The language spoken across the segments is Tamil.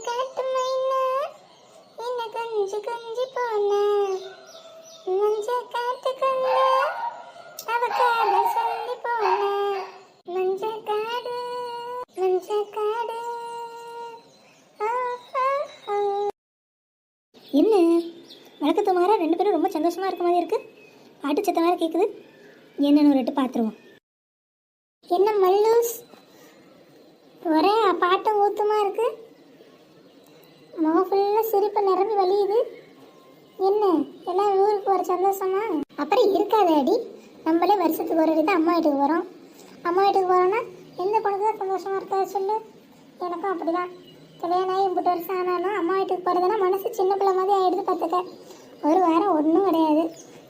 காட்டு மைனா என்ன கொஞ்சி கொஞ்சி போன மஞ்ச காட்டுக்குள்ள அவ காத சொல்லி போன மஞ்ச காடு என்ன வழக்கத்து மாற ரெண்டு பேரும் ரொம்ப சந்தோஷமா இருக்க மாதிரி இருக்கு. பாட்டு சத்தம் வேற கேக்குது. என்னன்னு ஒரு எட்டு பாத்துருவோம். என்ன மல்லூஸ் ஒரே பாட்டம் ஊத்துமா இருக்கு. முகம் ஃபுல்லாக சிரிப்பு நிரம்பி வலியுது. என்ன எல்லாம் ஊருக்கு போகிற சந்தோஷமா? அப்புறம் இருக்காது அடி. நம்மளே வருஷத்துக்கு ஒரு அடி தான் அம்மா வீட்டுக்கு போகிறோம். அம்மா வீட்டுக்கு போகிறோன்னா எந்த பொண்ணுக்கு தான் சந்தோஷமாக இருக்காது சொல்லு. எனக்கும் அப்படி தான். கல்யாணம் ஆகி 30 வருஷம் ஆனாலும் அம்மா வீட்டுக்கு போகிறதுனா மனசு சின்ன பிள்ளை மாதிரி ஆகிடுது. பார்த்துக்க ஒரு வாரம் ஒன்றும் கிடையாது.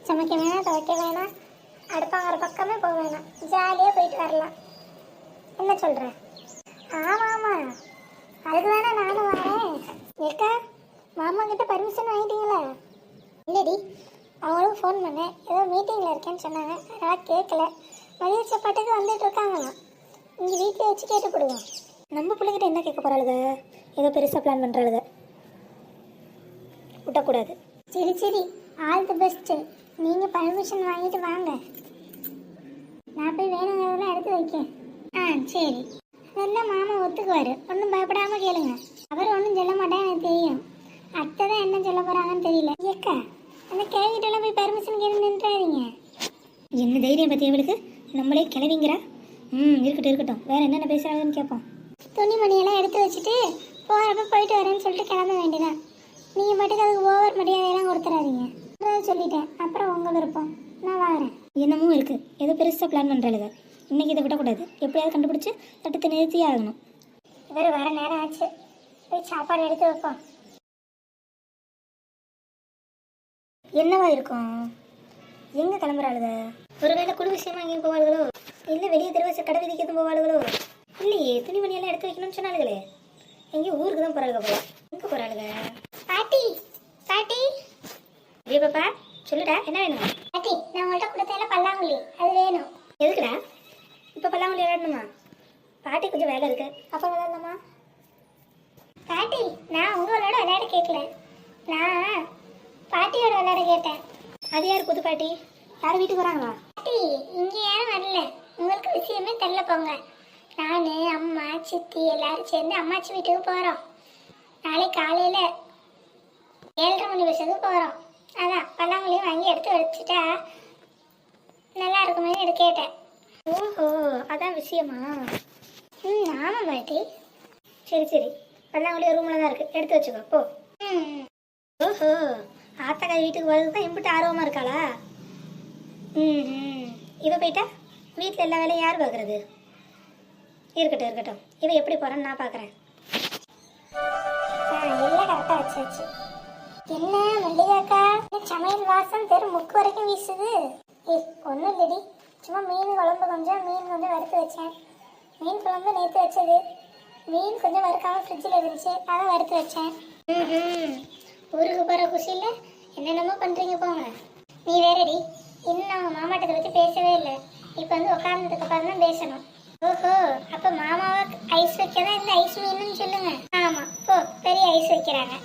சமைக்க வேணாம், துவைக்க வேணாம், அடுப்பாங்கிற பக்கமே போக வேணாம், ஜாலியாக போயிட்டு வரலாம். என்ன சொல்கிறேன்? ஆமாம், அதுக்கு தானே நானும் வரேன். ஏக்கா மாமா கிட்ட பர்மிஷன் வாங்கிட்டீங்களா? இல்லடி, அவங்களும் ஃபோன் பண்ணேன். ஏதோ மீட்டிங்கில் இருக்கேன்னு சொன்னாங்க, அதனால் கேட்கல. மதிய சாப்பாட்டுக்கு வந்துட்டு இருக்காங்களாம். இங்கே வீட்டில் வச்சு கேட்டுப்படுவோம். நம்ம பிள்ளைகிட்ட என்ன கேட்க போகிறாளுங்க? ஏதோ பெருசாக பிளான் பண்ணுறாளுங்க. விட்டக்கூடாது. சரி சரி, ஆல் தி பெஸ்ட்டு. நீங்கள் பர்மிஷன் வாங்கிட்டு வாங்க. நான் போய் வேணுங்கிறதெல்லாம் எடுத்து வைக்கேன். ஆ சரி. அதெல்லாம் மாமா ஒத்துக்குவார், ஒன்றும் பயப்படாமல் கேளுங்க. அவர் ஒன்றும் சொல்ல மாட்டேன், எனக்கு தெரியும். அத்தை தான் என்ன சொல்ல போகிறாங்கன்னு தெரியல. ஏக்கா அந்த கேள்விட்டெல்லாம் போய் பர்மிஷன் கேட்டு நின்றாதீங்க. என்ன தைரியம் பற்றி இவளுக்கு? நம்மளே கிளவிங்கிறா. இருக்கட்டும் இருக்கட்டும், வேறு என்னென்ன பேசுகிறாங்கன்னு கேட்போம். துணிமணியெல்லாம் எடுத்து வச்சுட்டு போகிறப்ப போயிட்டு வரேன்னு சொல்லிட்டு கிளம்ப வேண்டியதான். நீங்கள் மட்டும் அதுக்கு ஓவர் மரியாதையெல்லாம் கொடுத்துடாதீங்க. சொல்லிட்டேன், அப்புறம் உங்கள் விருப்பம். நான் வரேன். என்னமும் இருக்குது, ஏதோ பெருசாக பிளான் பண்ணுறாளுங்க. இன்றைக்கி இதை விடக்கூடாது, எப்படியாவது கண்டுபிடிச்சி தட்டத்தை நிறுத்தியே ஆகணும். இவர் வர நேரம் ஆச்சு, போய் சாப்பாடு எடுத்து வைப்போம். என்னவா இருக்கும்? எங்கே கிளம்புறாளுங்க? ஒருவேளை குழு விஷயமா எங்கேயும் போவாளுகளோ, இல்லை வெளியே தெருவச்சு கடை விதிக்கிறது போவாளுகளோ? இல்லையே, துணிமணியெல்லாம் எடுத்து வைக்கணும்னு சொன்னாளுங்களே. எங்கேயும் ஊருக்கு தான் போகிறாளுங்க போல. எங்கே போகிறாளுங்க? பாட்டி பாட்டி, பாப்பா சொல்லுடா, என்ன வேணும்? பாட்டி, நான் உங்கள்கிட்ட கொடுத்தேன் பல்லாங்குழி, அது வேணும். எதுக்குடா இப்போ பல்லாங்குழி விளையாடணுமா? பாட்டி கொஞ்சம் வேலை இருக்கு, அப்போ விளையாடலாமா? பாட்டி, நான் உங்கள் விளையாட விளையாட கேட்கல, நான் பாட்டியோட விளையாட கேட்டேன். அது யார் புது பாட்டி? யார் வீட்டுக்கு வராங்களா? பாட்டி இங்கே யாரும் வரல, உங்களுக்கு விஷயமே தெரியல. போங்க, நான் அம்மா சித்தி எல்லாரும் சேர்ந்து அம்மாச்சி வீட்டுக்கு போகிறோம். நாளைக்கு காலையில் 7:30 மணி பஸ்ஸுக்கு போகிறோம். அதான் பல்லாங்குழியும் வாங்கி எடுத்து வச்சுட்டா நல்லா இருக்குமே எடுத்து கேட்டேன். ஓஹோ, அதான் விஷயமா? ஆமாம் பாட்டி. சரி சரி, பல்லாங்குழி ரூமில் தான் இருக்குது, எடுத்து வச்சுக்கோ போ. ஓஹோ, ஆத்தாக்காய் வீட்டுக்கு வரது தான் எம்பிட்டு ஆர்வமாக இருக்காளா? இவ போயிட்டா வீட்டில் எல்லா வேலையும் யார் பார்க்குறது? இருக்கட்டும் இருக்கட்டும், இவ எப்படி போகிறான்னு நான் பார்க்குறேன். எல்லாம் கரெக்டாக வச்சாச்சு. என்ன மல்லிகாக்கா, சமையல் வாசம் தெரு முக்கு வரைக்கும் வீசுது. ஒன்றும் இல்லடி, சும்மா மீன் குழம்பு கொஞ்சம் வறுத்து வச்சேன். மீன் குழம்பு நேற்று வச்சது, மீன் கொஞ்சம் வறுக்காமல் ஃப்ரிட்ஜில் இருந்துச்சு, அதை வறுத்து வச்சேன். ஊருக்கு போகிற குஷியில் என்னென்னமோ பண்ணுறீங்க போங்க. நீ வேறடி, இன்னும் அவங்க மாமாட்டத்தை பற்றி பேசவே இல்லை. இப்போ வந்து உட்கார்ந்ததுக்கு அப்புறம் தான் பேசணும். ஓஹோ, அப்போ மாமாவை ஐஸ் வைக்க தான் இந்த ஐஸ் மீன்னு சொல்லுங்க. ஆமாம், போ, பெரிய ஐஸ் வைக்கிறாங்க.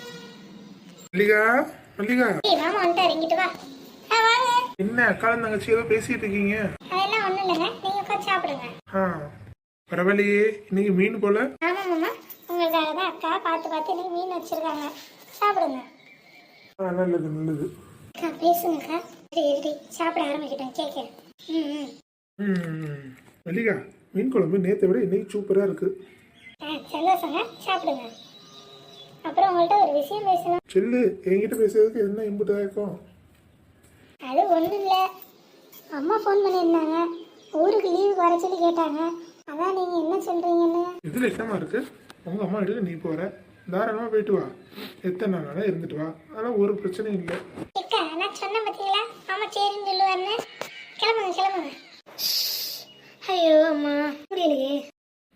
மல்லிகா மல்லிகா, மாமா வந்துட்டாரு, இங்கிட்டு வா. வாங்க. என்ன அக்காலும் தங்கச்சி ஏதோ பேசிட்டு இருக்கீங்க? அதெல்லாம் ஒண்ணும் இல்லைங்க, நீங்க உட்காந்து சாப்பிடுங்க. பரவாயில்லையே, இன்னைக்கு மீன் போல. ஆமா மாமா, உங்களுக்காக தான் அக்கா பார்த்து இன்னைக்கு மீன் வச்சிருக்காங்க, சாப்பிடுங்க. நல்லது நல்லது. அக்கா பேசுங்கக்கா. சரி சாப்பிட ஆரம்பிக்கிட்டேன், கேட்கேன். மல்லிகா, மீன் குழம்பு நேற்றை விட இன்னைக்கு சூப்பரா இருக்கு. சந்தோஷங்க, சாப்பிடுங்க. அப்புறம் உங்கள்கிட்ட ஒரு விஷயம் பேசணும். செல்லு, என்கிட்ட பேசுறதுக்கு என்ன இம்புட்டா இருக்கும்? அது ஒன்றும் இல்லை, அம்மா ஃபோன் பண்ணியிருந்தாங்க, ஊருக்கு லீவுக்கு வர சொல்லி கேட்டாங்க. அதான் நீங்கள் என்ன சொல்கிறீங்கன்னு. இதில் என்னமா இருக்கு? உங்க அம்மா வீட்டுக்கு நீ போற, தாராளமாக போயிட்டு வா, எத்தனை நாளாக இருந்துட்டு வா, அதெல்லாம் ஒரு பிரச்சனையும் இல்லை. அக்கா நான் சொன்ன பார்த்தீங்களா, ஆமாம் சரின்னு சொல்லுவாருன்னு. கிளம்புங்க. ஐயோ அம்மா முடியலையே.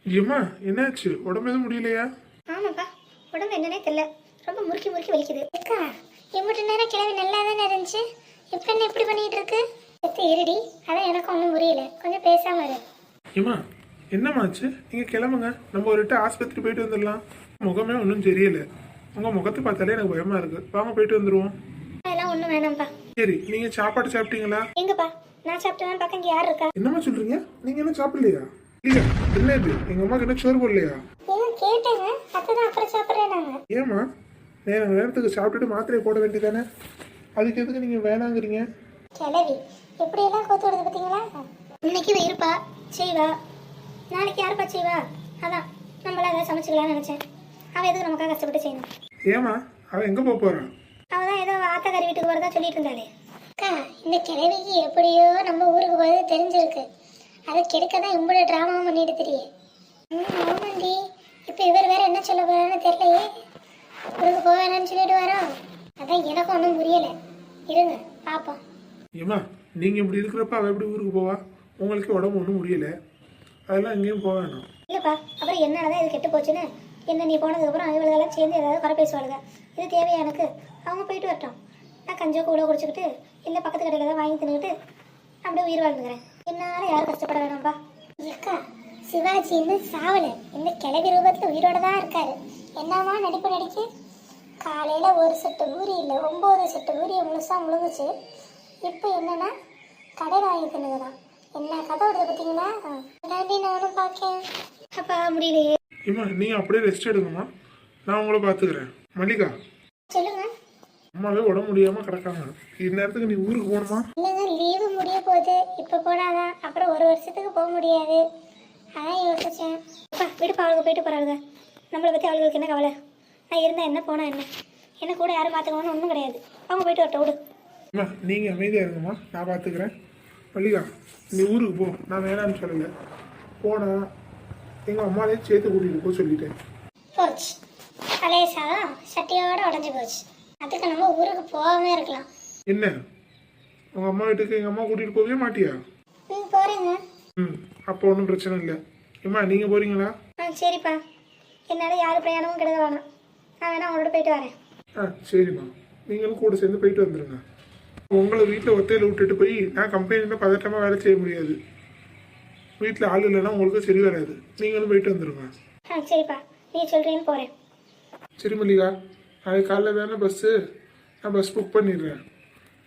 ஏம்மா என்னாச்சு? உடம்பு எதுவும் முடியலையா? ஆமாப்பா, உடம்பு என்னன்னே தெரியல, ரொம்ப முறுக்கி வலிக்குது. அக்கா எம்பிட்டு நேரம் கிளவி நல்லா தானே இருந்துச்சு, இப்போ என்ன இப்படி பண்ணிட்டு இருக்கு? இருடி, அதான் எனக்கு ஒன்றும் புரியல, கொஞ்சம் பேசாம இரு. ஏம்மா என்னமாச்சு? நீங்கள் கிளம்புங்க, நம்ம ஒரு ஆஸ்பத்திரி போயிட்டு வந்துடலாம். முகமே ஒன்றும் தெரியல. உங்கள் முகத்தை பார்த்தாலே எனக்கு பயமாக இருக்குது. வாங்க போயிட்டு வந்துடுவோம். அதெல்லாம் ஒன்றும் வேணாம்ப்பா. சரி, நீங்கள் சாப்பாடு சாப்பிட்டீங்களா? எங்கப்பா நான் சாப்பிட்டேன்னு பார்க்க இங்கே யார் இருக்கா? என்னம்மா சொல்கிறீங்க? நீங்கள் என்ன சாப்பிடலையா? இல்லையா? என்ன இது? எங்கள் அம்மாவுக்கு என்ன சோறு போடலையா? ஏன் கேட்டேங்க, அதுதான் அப்புறம் சாப்பிட்றேன் நாங்கள். ஏம்மா, நேரத்துக்கு சாப்பிட்டுட்டு மாத்திரையை போட வேண்டியதானே? அதுக்கு எதுக்கு நீங்கள் வேணாங்கிறீங்க? கிளவி எப்படியெல்லாம் கோத்து விடுது பார்த்தீங்களா? இன்னைக்கு இருப்பா செய்வா, நாளைக்கு யாருப்பா செய்வா? அதான் நம்மள அதை சமைச்சிக்கலாம்னு நினச்சேன். அவள் எதுக்கு நமக்காக கஷ்டப்பட்டு செய்யணும்? ஏம்மா, அவன் எங்கே போக போகிறான்? அவள் தான் ஏதோ ஆத்தக்காரி வீட்டுக்கு வரதா சொல்லிட்டு இருந்தாளே. அக்கா, இந்த கிழவிக்கு எப்படியோ நம்ம ஊருக்கு போகிறது தெரிஞ்சிருக்கு. அதை கெடுக்க தான் இவ்வளோ ட்ராமாவும் பண்ணிட்டு தெரியே. ஆமாண்டி, இப்போ இவர் வேற என்ன சொல்ல போறான்னு தெரியலையே. ஊருக்கு போக வேணாம்னு சொல்லிட்டு வரோம். அதான் எனக்கும் ஒன்றும் புரியலை. இருங்க பார்ப்போம். ஏம்மா, நீங்கள் இப்படி இருக்கிறப்ப அவள் எப்படி ஊருக்கு போவா? உங்களுக்கு உடம்பு ஒன்றும் முடியல, அதெல்லாம் எங்கேயும் போக வேணாம். இல்லைப்பா, அப்புறம் என்னாலதான் இது கெட்டு போச்சுன்னு என்ன நீ போனதுக்கப்புறம் இவளுகெல்லாம் சேர்ந்து ஏதாவது குறை பேசுவாளுங்க. இது தேவையா எனக்கு? அவங்க போயிட்டு வரட்டும். நான் கஞ்சோ கூட குடிச்சுக்கிட்டு இல்லை பக்கத்து கடையில் தான் வாங்கி தின்னுக்கிட்டு அப்படியே உயிர் வாழ்ந்துக்கிறேன். என்னால் யாரும் கஷ்டப்பட வேணாம்ப்பா. அக்கா, சிவாஜி இன்னும் சாவலை. இந்த கிழவி ரூபத்தில் உயிரோட தான் இருக்காரு. என்னவா நடிப்பு நடிக்கு. காலையில் ஒரு செட்டு பூரி இல்லை 9 செட்டு பூரியை முழுசாக முழுங்குச்சு. இப்போ என்னன்னா கடை வாங்கி தின்னுதான். என்ன கதை வருது பார்த்தீங்களா? அதாண்டி நானும் பார்க்கேன். அப்பா முடியலையே. ஏம்மா, நீங்கள் அப்படியே ரெஸ்ட் எடுங்கம்மா, நான் உங்களை பார்த்துக்கிறேன். மல்லிகா, சொல்லுங்க. அம்மாவே உடம்பு முடியாமல் கிடக்காங்க. இந்நேரத்துக்கு நீ ஊருக்கு போகணுமா? இல்லைங்க, லீவு முடிய போகுது. இப்போ போனாதான் அப்புறம் 1 வருஷத்துக்கு போக முடியாது. அதான் யோசிச்சேன். அப்பா விடுப்பா, அவளுக்கு போயிட்டு போகிறாளுங்க. நம்மளை பற்றி அவளுக்கு என்ன கவலை? நான் இருந்தால் என்ன போனா என்ன கூட யாரும் பார்த்துக்கணும்னு ஒன்றும் கிடையாது. அவங்க போயிட்டு வரட்டும் விடு. அம்மா, நீங்கள் அமைதியாக இருங்கம்மா, நான் பார்த்துக்கிறேன். மல்லிகா, நீ ஊருக்கு போ, நான் வேணான்னு சொல்லலை. போனால் எங்கள் அம்மாலையும் சேர்த்து கூட்டிகிட்டு போக சொல்லிட்டேன். போச்சு, பழைய சாதம் சட்டியோட உடஞ்சி போச்சு. அதுக்கு நம்ம ஊருக்கு போகாம இருக்கலாம். என்ன, உங்கள் அம்மா வீட்டுக்கு எங்கள் அம்மா கூட்டிகிட்டு போகவே மாட்டியா? போறேங்க. அப்போ ஒன்றும் பிரச்சனை இல்லை. அம்மா, நீங்கள் போகிறீங்களா? சரிப்பா, என்னால் யார் பிரயாணமும் கிடையாது வேணாம். நான் வேணா அவங்களோட போயிட்டு வரேன். சரிம்மா, நீங்களும் கூட சேர்ந்து போயிட்டு வந்துடுங்க. உங்களை வீட்டில் ஒத்தையில் விட்டுட்டு போய் நான் கம்பெனியில் பதட்டமாக வேலை செய்ய முடியாது. வீட்டில் ஆள் இல்லைன்னா உங்களுக்கு சரி வராது. நீங்களும் போயிட்டு வந்துடுங்க. சரிப்பா, நீ சொல்கிறேன்னு போகிறேன். சரி மல்லிகா, நாளைக்கு காலைல தானே பஸ்ஸு, நான் பஸ் புக் பண்ணிடுறேன்.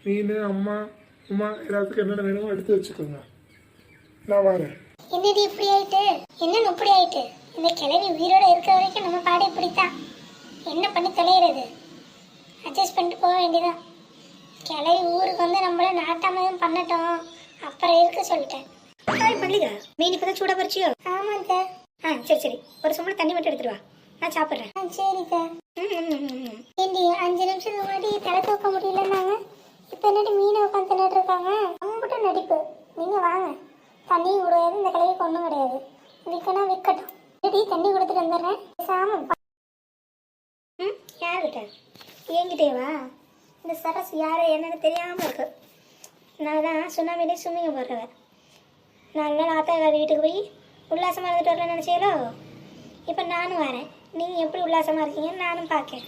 நீனு அம்மா அம்மா எல்லாத்துக்கும் என்னென்ன வேணுமோ எடுத்து வச்சுக்கோங்க, நான் வரேன். என்னடி இப்படி ஆயிட்டு? என்ன இப்படி ஆயிட்டு? இந்த கிழவி உயிரோட இருக்கிற வரைக்கும் நம்ம பாடு இப்படித்தான். என்ன பண்ணி தொலைகிறது? அட்ஜஸ்ட் பண்ணிட்டு போக வேண்டியதான். கிழவி ஊருக்கு வந்து நம்மள நாட்டாமதும் பண்ணட்டும், அப்புறம் இருக்க சொல்லிட்டேன். மல்லிகா, மீன் இப்பதான் சூட பறிச்சியோ? ஆமாம் சார். சரி சரி, ஒரு சும்மா தண்ணி மட்டும் எடுத்துட்டு வா, நான் சாப்பிட்றேன். சரி சார். ஏண்டி 5 நிமிஷத்துக்கு முன்னாடி தலை தூக்க முடியலன்னாங்க, இப்போ என்னடி மீனை உட்காந்து தின்னுட்டு இருக்காங்க? அவங்ககிட்ட நடிப்பு. நீங்கள் வாங்க, தண்ணியும் கிடையாது, இந்த கிழவிக்கு ஒன்றும் கிடையாது. விற்கணும் விற்கட்டும். ரெடி, தண்ணி கொடுத்துட்டு வந்துடுறேன். சாமம். யாருக்கிட்ட? என்கிட்டேவா? இந்த சரஸ் யார் என்னன்னு தெரியாமல் இருக்கு. நான் தான் சுனாமிலே சும்மிங்க போடுறவன். நல்ல ஆத்தாக்காரி வீட்டுக்கு போய் உல்லாசமாக இருந்துட்டு வரலன்னு நினச்சீங்களோ? இப்போ நானும் வரேன். நீங்கள் எப்படி உல்லாசமாக இருக்கீங்கன்னு நானும் பார்க்கேன்.